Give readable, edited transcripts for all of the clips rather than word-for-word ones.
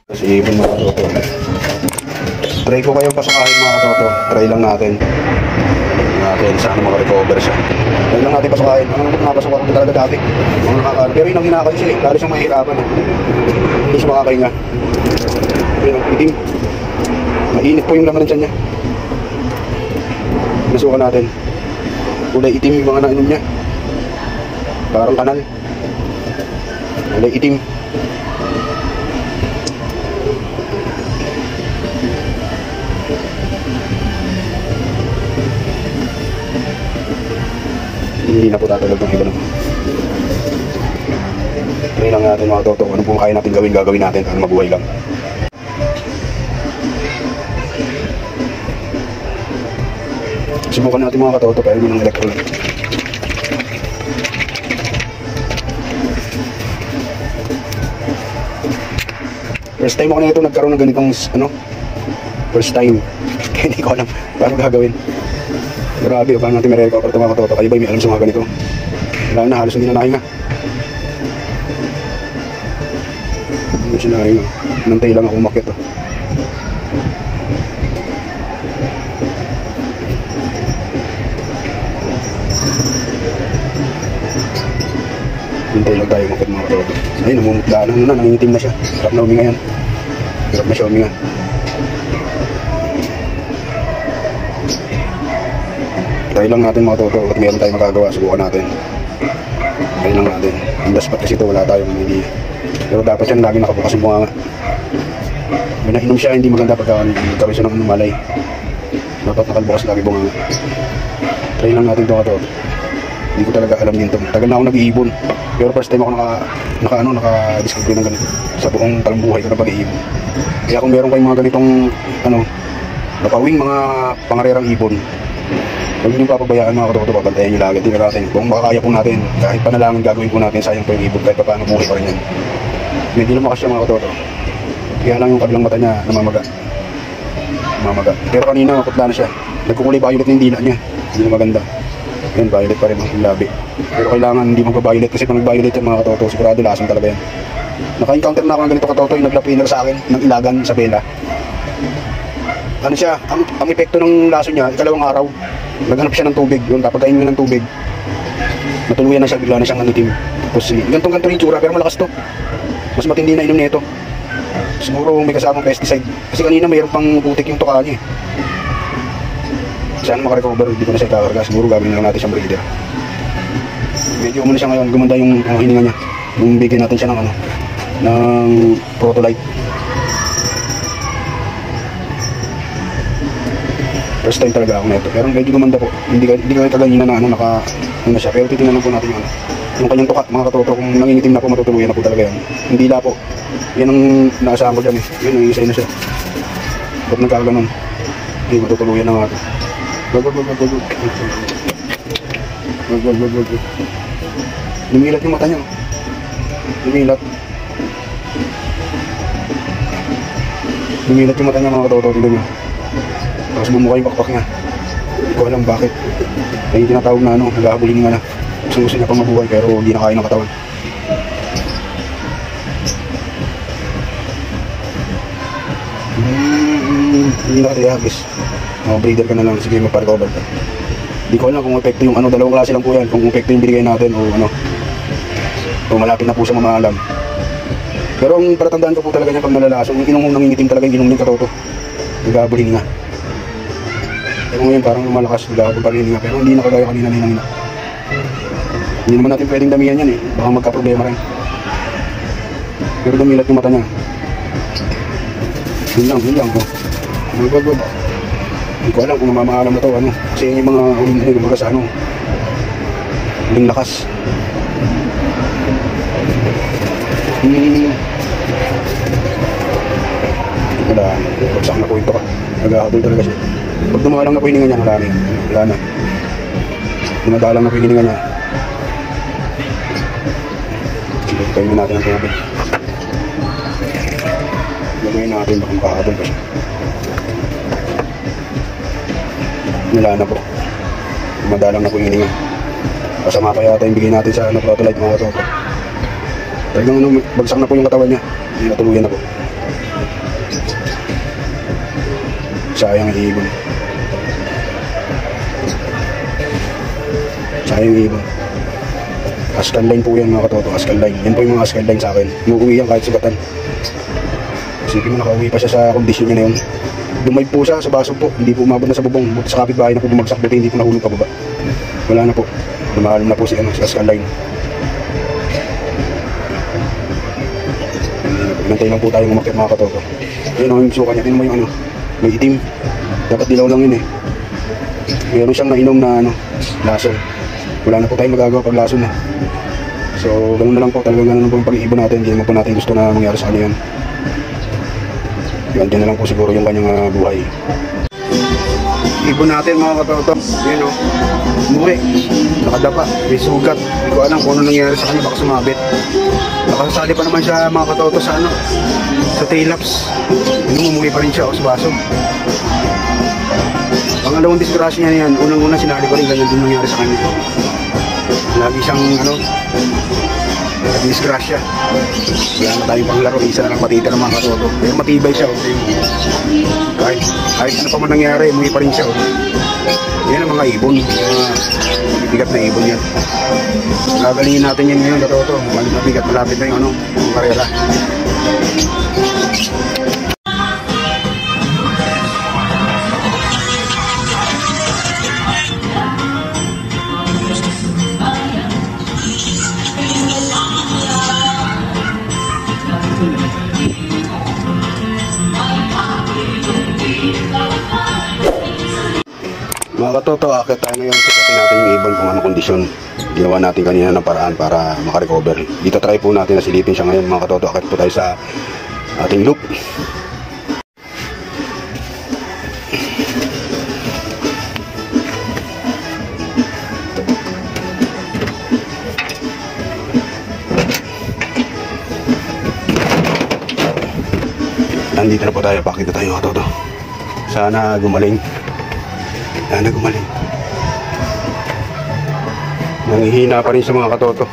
Kasi ibon mga katoto. Try ko kayong pasakahin mga katoto. Try lang natin. Saan makarecover siya. Try lang natin pasakahin. Ang nakapasok ako talaga dati. Pero yun ang hinakain siya eh. Lalo siyang mahihirapan eh. Hindi siya makakahinga. Pero itim. Mainit po yung laman ng tiyan niya. Nasukan natin. Kulay itim yung mga nainom niya. Parang kanal. Kulay itim. Hindi na po tatulog ng iba naman. Try lang natin mga katoto. Ano po kaya natin gawin, gagawin natin para mabuhay lang. Subukan natin mga katoto pero yun ang electrolyte. First time ako na ito nagkaroon ng ganitong ano. First time. Kaya hindi ko alam paano gagawin. Grabe, paano natin may recover ito mga katoto? Kayo ba may alam sa mga ganito? Wala na, halos hindi na nahinga. Hindi siya nahinga. Nantay lang ako umakyat. Nantay lang tayo umakyat mga katoto. Ayun, namumutla na, nangingitim na siya. Hirap na huminga yan. Hirap na siya huminga. Try lang natin mga toto at meron tayong magagawa, subukan natin. Try lang natin. Ang daspat kasi ito, wala tayong hindi. Pero dapat yan lagi nakabukas yung bunganga. May nainom siya, hindi maganda pagka gawin siya ng malay. Dapat nakalbukas lagi bunganga. Try lang natin ito mga toto. Hindi ko talaga alam din ito. Tagal na ako nag-iibon. Pero first time ako naka-discover ng ganito. Sa buong talang buhay ko na pag-iibon. Kaya kung meron kayong mga ganitong napawing mga pangarerang ibon, huwag nyo papabayaan mga katoto, pabantayan nyo lagi. Tingnan natin kung makakaya po natin, kahit panalangin gagawin po natin, sayang po yung ibon, kahit paano buhay pa rin yan. Medyo lumakas siya mga katoto. Kaya lang yung kabilang mata niya namamaga. Pero kanina maputla na siya. Nagkukulay violet yung dila niya. Hindi na maganda. Yan, violet pa rin ang labi. Pero kailangan hindi magpa-violet kasi pag nag-violet yan mga katoto, sigurado lasang talaga yan. Naka-encounter na ako ng ganito katoto, yung nagla-trainer sa akin ng ilagan sa bela. Ano siya, ang epekto ng laso niya, ikalawang araw, naghanap siya ng tubig, yun, kapag kainin mo ng tubig, natuluyan na siya, bigla na siyang nanitim. Tapos ganto yung tsura, pero malakas to. Mas matindi na inom nito. Siguro may kasamang pesticide. Kasi kanina mayroon pang putik yung tuka niya. Saan makarecover, hindi ko na siya ikakarga. Siguro gagawin na lang natin siyang breeder. Medyo umano siya ngayon, gumanda yung hininga niya. Nung bigyan natin siya ng protolite. First time talaga ako na ito. Pero medyo gumanda po. Hindi kaganina na siya. Pero titingnan lang po natin yung kanyang tuka, mga katoto. Kung nangingitim na po, matutuluyan na po talaga yan. Hindi la po. Yan ang naasahan ko dyan eh. Yun, nangisay na siya. Ba't nagkaganon? Hindi, matutuluyan na nga ito. Wag. Lumilat yung mata niya. Lumilat yung mata niya mga katoto. Tingnan niyo. Tapos bumuka yung bakpak niya. Hindi ko alam bakit. Kaya yung tinatawag na nag-ahabulin nga na. Gusto niya pang mabuhay pero hindi na kaya ng katawan. Hindi na kaya hagis. Breeder ka na lang. Sige, magpa-recover ka. Hindi ko alam kung epekto yung dalawang klase lang po yan. Kung epekto yung binigay natin o o malapit na po siya mamaalam. Pero ang palatandaan ko po talaga niya pag nalalaso, yung inong nangingitim talaga yung inong ng katoto. Nag-ahabulin nga. Pero ngayon parang lumalakas, nag-ahabol pa rin nga. Pero hindi na kagaya kanina na. Hindi naman natin pwedeng damihan yan eh. Baka magka-problema rin. Pero dumilat yung mata niya. Yun lang. Wag. Hindi ko alam kung mamaalam na to. Kasi yung mga huling mga sa huling lakas. Wala. Bagsak na po ito ka. Nag-ahabol talaga siya. Pag dumalang na po hininga niya, wala na. Dumadalang na po hininga niya. Pagkainin natin ang tubig. Gagawin natin baka makahabol pa siya. Wala na po. Madalang na po yung hininga. Kasama pa yata yung bigay natin sa Protolite mga katoto. Talagang bagsak na po yung katawan niya. Hindi natuluyan na po. Sayang yung ibon. Sayang yung ibon. Ascal line po yan mga katoto. Ascal line. Yan po yung mga ascal line sa akin. Umuwi yan kahit sugatan. Isipin mo nakauwi pa siya sa kondisyon niya na yun. Dumayb po siya sa baso po. Hindi po umabot na sa bubong. Buti sa kapitbahay na po bumagsak. Buti hindi po nahulog pa baba. Wala na po. Lumalim na po si ascal line. Nantay lang po tayong umakit mga katoto. Ayun o yung suka niya. Tingnan mo yung ano. May itim. Dapat dilaw lang yun eh. Meron siyang nainom na ano. Lason. Wala na po tayong magagawa pag lason na. So ganun na lang po. Talagang ganun po yung pag-iibon natin. Hindi naman po natin gusto na mangyari sa kanya yun. Yan din na lang po siguro yung kanyang buhay. Ibon natin mga katoto. Yan o. Muri. Nakadapa. May sugat. Hindi ko alam kung ano nangyari sa kanya. Baka sumabit. Nakasali pa naman siya mga katoto sa ano. Sa tail-ups. Umumuhi pa rin siya o sa baso. Pangalawang disgrasya niya yan. Unang-una sinali ko rin. Ganyan din nangyari sa kanya. Lagi siyang ano. Disgrasya. Wala na tayong panglaro. Isa na lang matitira mga katoto. Pero matibay siya. Kahit ano pa man nangyari, umuwi pa rin siya. Yan ang mga ibon. Mga bigat na ibon yan. Gagalingin natin yan ngayon katoto. Mabigat malapit na yung ano, yung karera. Mga katoto, akit tayo ngayon. Sikatin natin yung ibon kung ano kondisyon. Ginawa natin kanina ng paraan para makarecover. Dito try po natin na silipin siya ngayon mga katoto. Akit po tayo sa ating loop. Nandito na po tayo. Pakita tayo mga katoto. Sana gumaling. Sana gumaling. Nangihina pa rin sa mga katoto.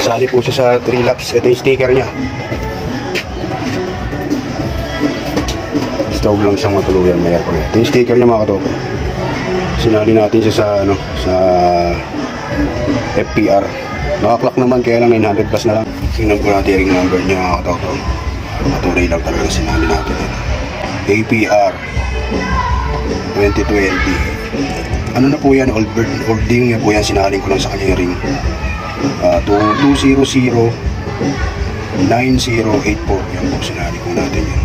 Sali po siya sa 3 laps. Ito yung sticker niya. Stove lang siyang matuluyan. Mayroon pa rin. Ito yung sticker niya mga katoto. Sinali natin siya sa ano, sa FPR. Nakaklak naman kaya lang 900 plus na lang. Tingnan po natin yung number niya mga katoto. Matuloy lang talaga sinali natin. APR 2020. Ano na po yan? Old ding po yan. Sinaling ko lang sa kanya ring. 2009084. Yan po sinaling ko natin yan.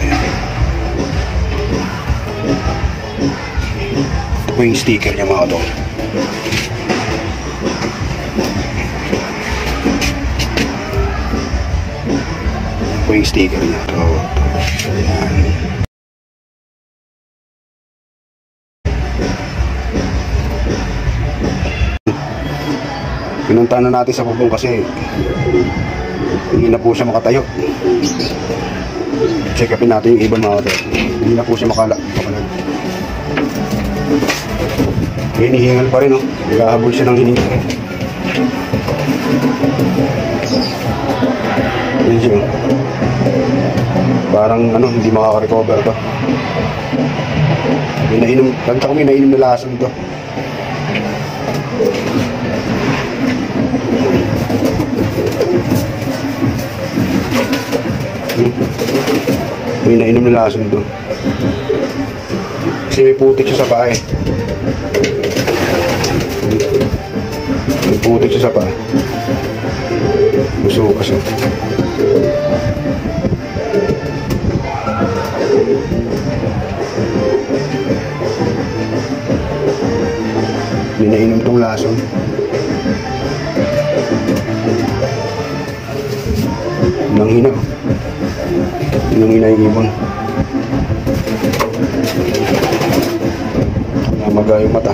Ayan. Ito po yung sticker niya mga katoto. Ito po yung sticker niya. Ayan. Pinunta na natin sa bubong kasi hindi na po siya makatayo. Check upin natin yung ibon mga katoto. Hindi na po siya makalag. Hinihingal pa rin, oh. Naghahabol siya ng hiningal. Yan siya. Parang ano, hindi makaka-recover to. May nainom, kanta ko may nainom na lason to. May nainom na lason to. Kasi may putik siya sa paa eh. May putik siya sa paa. Gusto ko kasi. May nainom tong lason. Nanghina. Nanghina yung ibon. Namaga yung mata.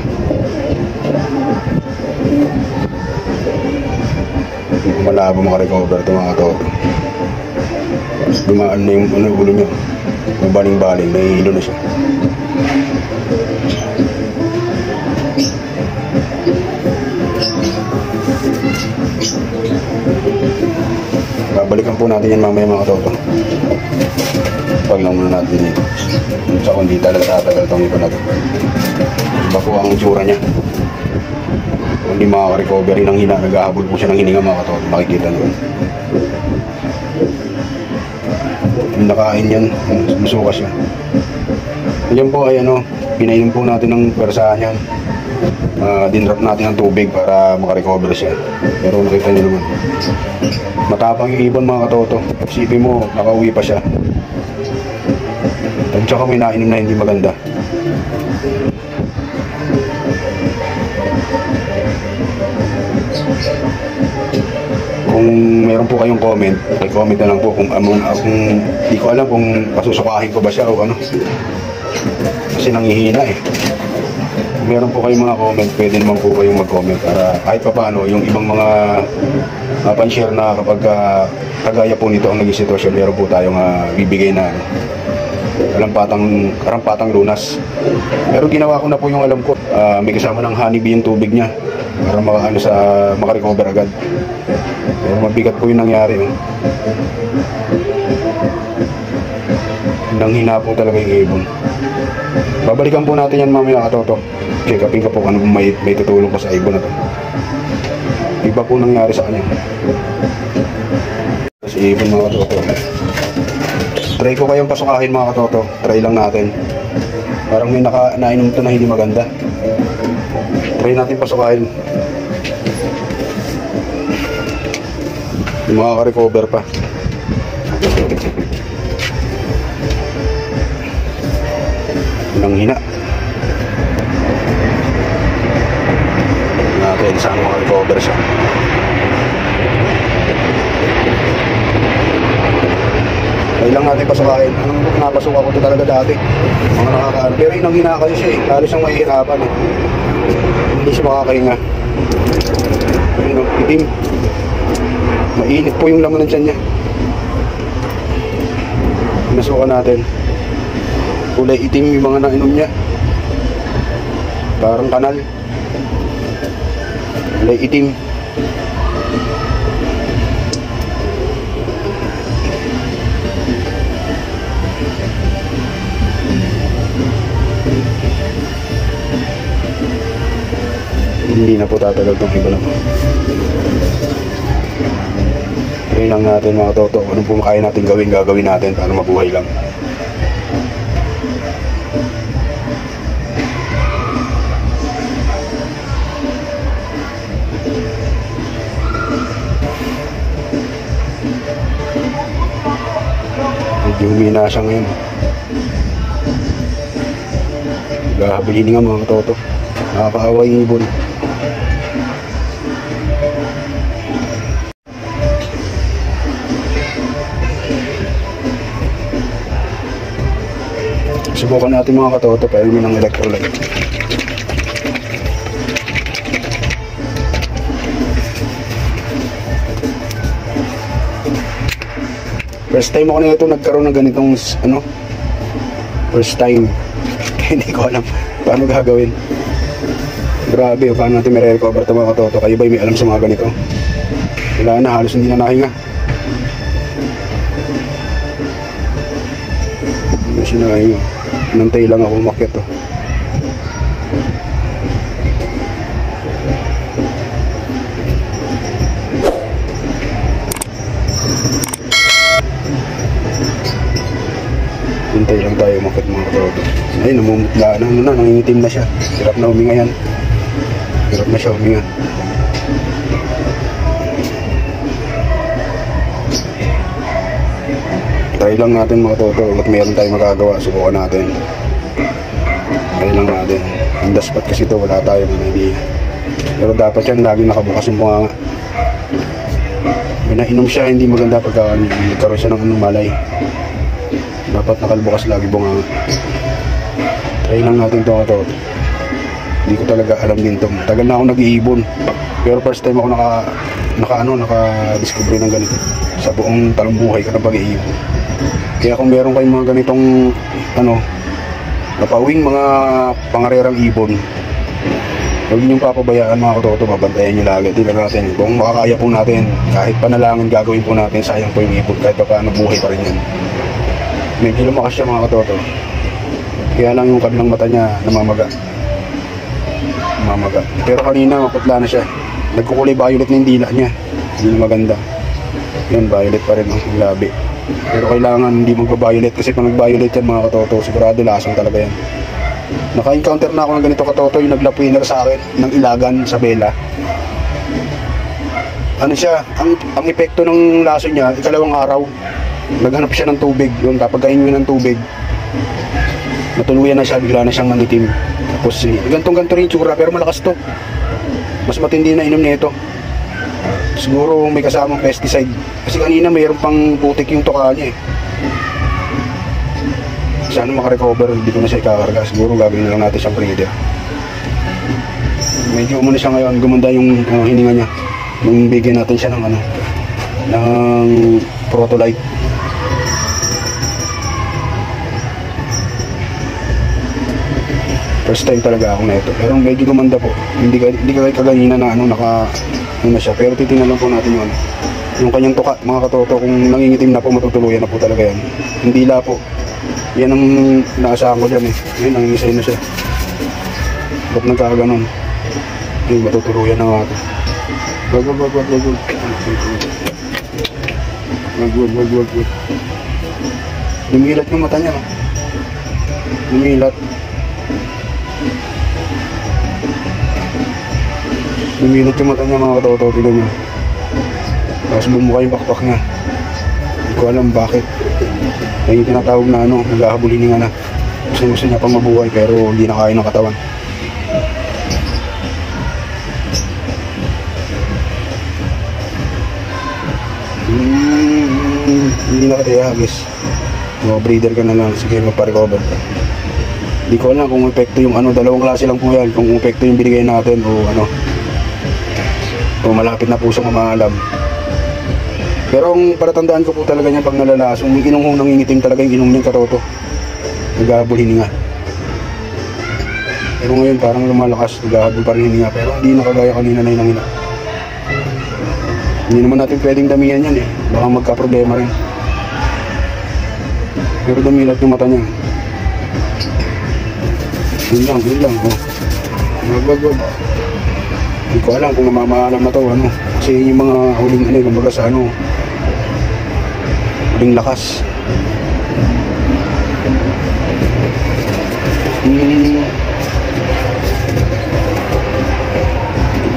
Hindi ko malabo makarecover ito mga katoto. Dumaan na yung ulo niya. Mabaling-baling, nahihilo na siya. Babalikan po natin yan mamaya mga katoto. Pag lang muna natin dito. Sa kung di talaga tatagal itong iba na ito. Iba po ang itsura niya. Kung hindi makaka-recovery ng hina, naghahabol po siya ng hininga mga katoto. Makikita naman. Yung nakain yan, musukas siya. Yan po ay ano, pinainom po natin ng persahan yan. Dinrap natin ng tubig para makarecover siya. Pero nakita niyo naman, matapang yung ibon mga katoto. Isipin mo, nakauwi pa siya. At saka may nainom na hindi maganda. Kung meron po kayong comment, i-comment na lang po kung di ko alam kung pasusukahin ko ba siya o ano. Kasi nangihina eh. Kung meron po kayong mga comment, pwede naman po kayong mag-comment para kahit pa paano yung ibang mga pan-share na kapag kagaya po nito ang naging sitwasyon, meron po tayong bibigay na karampatang lunas. Pero ginawa ko na po yung alam ko. May kasama ng honeybee yung tubig niya para makarecover agad. Pero mabigat po yung nangyari. Nanghina po talaga yung ibon. Babalikan po natin yan mamaya katoto. Check upin ka po kung may tutulong ko sa ibon na to. Iba po nangyari sa kanya. Kasi ibon mga katoto. Try ko kayong pasukahin mga katoto. Try lang natin. Parang may nainom ito na hindi maganda. Try natin pasukahin. Yung makaka-recover pa. Nanghina. Natin saan makarecover siya. Ay lang natin pasukain. Napasuka ko ito talaga dati. Mga nakakaan. Pero yung nanghina kasi siya eh. Lalo siyang mahihirapan eh. Hindi siya makakahinga. Ayun, itim. Mainit po yung laman ng tiyan niya. Pinasukan natin. Kulay itim yung mga nainom niya. Parang kanal. Kulay itim. Hindi na po tatagal itong iba na po. Try lang natin mga toto. Anong po kaya natin gagawin natin para mabuhay lang. Medyo humina siya ngayon. Gahabulin nga mga toto. Nakakaawa yung ibon. Subukan natin mga katoto, pero yun ang electrolyte. First time ako na ito nagkaroon ng ganitong ano. First time. Hindi ko alam paano gagawin. Grabe, paano natin may recover ito mga katoto. Kayo ba may alam sa mga ganito? Wala na, halos hindi na nahinga. Hindi na siya nahinga. Nantay lang ako umakyat to. Nantay lang tayo umakyat mga katoto. Ay, namumutla na, nangingitim na siya. Hirap na huminga yan. Hirap na siya huminga. Try lang natin mga toto. At meron tayong magagawa, subukan natin. Try lang natin. Ang daspat kasi ito, wala tayong idea. Pero dapat yan, laging nakabukas yung bunganga. May nainom siya, hindi maganda pagka nagkaroon siya ng malay. Dapat nakalbukas lagi bunganga. Try lang natin ito mga toto. Hindi ko talaga alam din ito. Tagal na ako nag-iibon. Pero first time ako naka-discover ng ganito. Sa buong talong buhay ko na pag-iibon. Kaya kung meron kayong mga ganitong napawing mga pangarerang ibon, huwag niyong papabayaan mga katoto, babantayan niyo lagi. Tingnan natin kung makakaya po natin, kahit panalangin gagawin po natin, sayang po yung ibon, kahit pa paano buhay pa rin yan. Medyo lumakas siya mga katoto, kaya lang yung kabilang mata niya namamaga. Pero kanina maputla na siya, nagkukulay violet na yung dila niya, hindi na maganda. Yan, violet pa rin ang labi. Pero kailangan hindi magpa-violet, kasi pag nag-violet yan mga katoto, sigurado lasong talaga yan. Naka-encounter na ako ng ganito katoto, yung nagla-winner sa akin ng ilagan sa bela. Ano siya, ang epekto ng laso niya, ikalawang araw, naghanap siya ng tubig. Yung kapag kainin ng tubig, natuluyan na siya, bigla na siyang mangitim. Tapos gantong-ganto rin yung tsura, pero malakas to. Mas matindi na inom nito. Siguro may kasamang pesticide, kasi kanina mayroon pang putik yung tuka niya eh. Sana makarecover, hindi ko na siya ikakarga. Siguro gagawin na lang natin siyang breeder. Medyo umuna siya ngayon, gumanda yung hininga niya. Nung bigyan natin siya ng ng protolite. First time talaga ako na ito, pero medyo gumanda po. Hindi kaganina na na siya, pero titingnan lang po natin yung kanyang tuka mga katoto. Kung nangingitim na po, matutuluyan na po talaga yan. Hindi la po, yan ang naasahan ko dyan eh. Ngayon, nangingisay na siya. Ba't nagkakaganon? Yung matutuluyan na nga ito. Wag. Lumilat yung mata niya, no? Lumilat yung mata niya mga katoto, tignan niyo. Tapos bumuka yung bakbak niya. Hindi ko alam bakit. Yung tinatawag na naghahabol hininga na. Gusto niya pang mabuhay, pero hindi na kaya ng katawan. Hindi na kaya hagis. Breeder ka na lang, sige magpa-recover ka. Hindi ko alam kung epekto yung dalawang klase lang po yan, kung epekto yung binigay natin o malapit na po sa mamaalam. Pero ang palatandaan ko po talaga niya pag nalalaso, yung inong nangingitim talaga yung inom niyang katoto. Naghahabol hininga. Pero ngayon parang lumalakas, naghahabol pa rin hininga, pero hindi nakagaya kanina na hinangina. Hindi naman natin pwedeng damihan yan eh, baka magka-problema rin. Pero dumilat yung mata niya. Yun lang Wag. Hindi ko alam kung mamaalam na to kasi yung mga huling kumbaga sa huling lakas.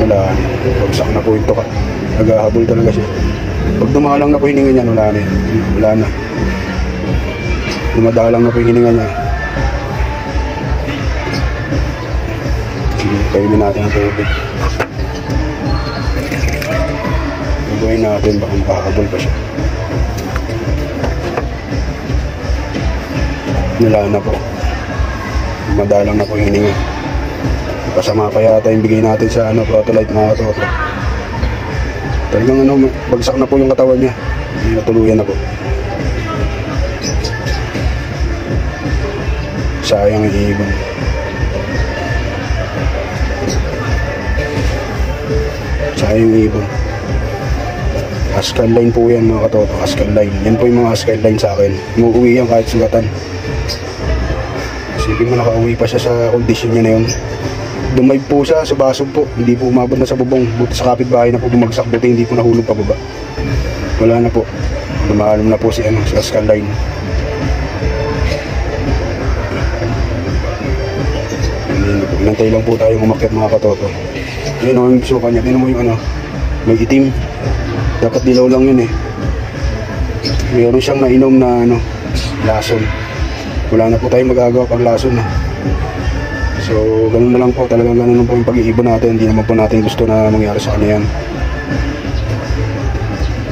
Wala, bagsak na po yung tuka. Naghahabol talaga siya. Pag dumalang na po yung hininga niya, wala na. Dumadalang na po yung hininga niya. Kainin natin ang tubig. Gagawin natin, baka makakabol pa siya. Wala na po. Madalang na po yung hininga. Pasama pa yata yung bigay natin sa protolite mga katoto. Talagang bagsak na po yung katawan niya. Natuluyan na po. Sayang yung ibon. Sayang yung ibon. Ascal line po yan mga katoto. Ascal line. Yan po yung mga ascal line sa akin. Umuwi yan kahit sugatan. Isipin mo, nakauwi pa siya sa kondisyon niya na yun. Dumayb po siya sa basog po. Hindi po umabot na sa bubong. Buti sa kapitbahay na po bumagsak. Buti hindi po nahulog pa baba. Wala na po. Lumaalam na po si Ascal line. Nantay lang po tayong umakyat mga katoto. Yun yung suka niya. Tignan mo yung may itim. Dapat dilaw lang yun eh. Mayroon siyang nainom na lason. Wala na po tayong magagawa pag lason na. So ganun na lang po. Talagang ganun po yung pag-iibon natin. Hindi naman po natin gusto na mangyari sa kanya yan.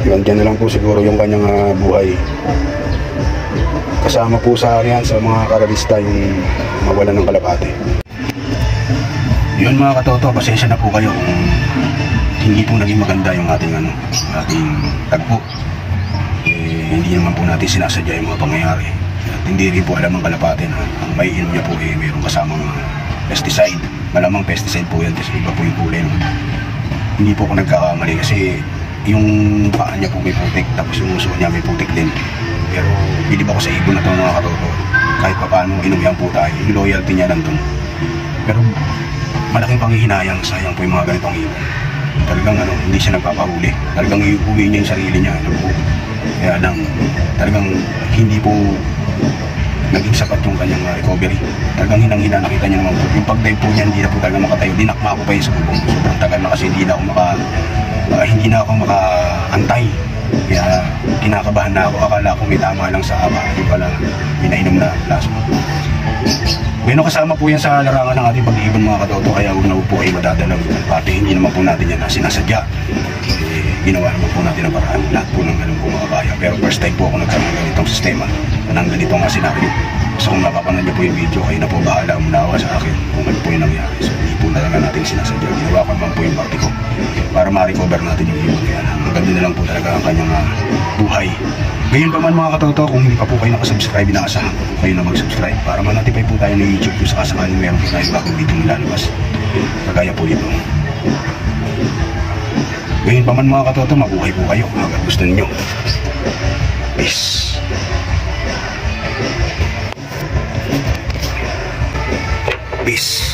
Yun, dyan na lang po siguro yung kanyang buhay. Kasama po sa yan sa mga karalista yung mawalan ng kalapate. Yun mga katoto, pasensya na po kayo kung hindi po naging maganda yung ating tagpo. hindi naman po natin sinasadya yung mga pangyayari. At hindi rin po alam ng kalapate na ang may inom niya po mayroong kasamang pesticide. Malamang pesticide po yan kasi iba po yung kulay. No? Hindi po ako nagkakamali kasi yung paa niya po may putik, tapos yung uso niya may putik din. Pero bilib ako sa ibon na ito mga katoto. Kahit pa paano inumihan po tayo, yung loyalty niya nandun. Pero malaking panghihinayang, sayang po yung mga ganitong ibon. Talagang hindi siya nagpapahuli. Talagang iuwi niya yung sarili niya. Kaya lang, talagang hindi po naging sapat yung kanyang recovery. Talagang hinang-hina, nakita niya naman po. Yung pag-dive po niya, hindi na po talaga makatayo. Dinakma ko pa yun sa bubong. Sobrang tagal na kasi hindi na ako makaantay. Kaya kinakabahan na ako. Akala ko may tama lang sa ama. Hindi pala pinainom na plasma. Bueno, kasama po yan sa larangan ng ating pag-iibon mga katoto. Kaya huwag na po kayo madadalaw. Pati hindi naman po natin yan na sinasadya. Ginawa naman po natin ang paraan. Lahat po ng alam po mga kaya. Pero first time po ako nagkaroon ng ganitong sistema. Nang ganito nga sinabi. So kung napapanood niyo po yung video, kayo na po bahala umunawa sa akin kung ano po yung nangyari. So hindi po talaga natin sinasadya. Ginawa ko naman po yung parte ko para ma-recover natin yung ibon. Kaya maganda na lang po talaga ang kanyang buhay. Ngayon pa man mga katoto, kung hindi pa po kayo nakasubscribe, inaasahan ko po kayo na mag-subscribe para ma-notify po tayo ng YouTube kung sakasakaling meron po tayo bagong video nilalabas. Kagaya po ito. Ngayon pa man mga katoto, mabuhay po kayo hanggang gusto ninyo. Peace. Peace.